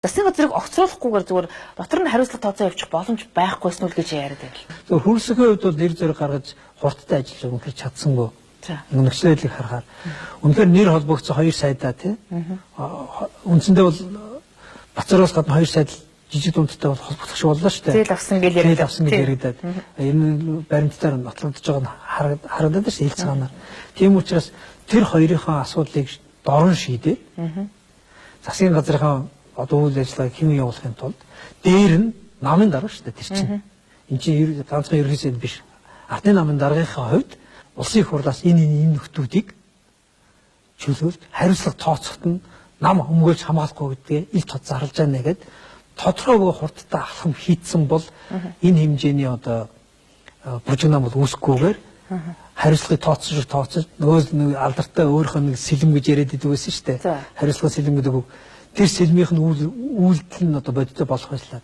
засгийн газрыг огцруулахгүйгээр зүгээр дотор нь хариуцлага тооцоо явуучих боломж байхгүйсэн үл гэж яриад байна. Тэгэхээр хөрсөгийн хувьд бол нэр зэрэг гаргаж хурдтай ажиллаж өнөхөр чадсангүй. Нөхцөл байдлыг харахаар үнэхээр нэр холбогдсон 2 сайдаа тийм. Үндсэндээ бол Бацаараас гадна 2 сайд жижиг дундтай бол холбогдох шиг боллоо шүү дээ. Зээл авсан гэж яриад. Энэ баримттаар нотлогдож байгаа нь харагдаад шүү хэлцгаанаар. Тийм учраас тэр хоёрынхаа асуудлыг дорн шийдээ. Засгийн газрынхаа одоо үйл ажиллагааг хэвэн явуулахын тулд дээр нь намын дарга шүү дээ тэр чинь. Энд чинь ганцхан ерөнхийдөө биш. Ардны намын даргынхаа хувьд улсын их хурлаас энэ нөхдүүдийг чөлөөлт хариуцлага тооцоход нь нам өмгөөлж хамгаалахгүй гэдгээ ил тод зарлж байна гэхэд тодорхой хурдтай алхам хийцэн бол энэ хэмжээний одоо бүжигнам бол үүсэхгүйгээр хариуцлагыг тооцож нөгөө алдартай өөрийнхөө нэг сэлэм гэж яриад идэв байсан шүү дээ. Хариуцлага сэлэм гэдэг үг. Тэр сэлмийнх нь үйлдэл нь одоо бодиттой болох байлаа.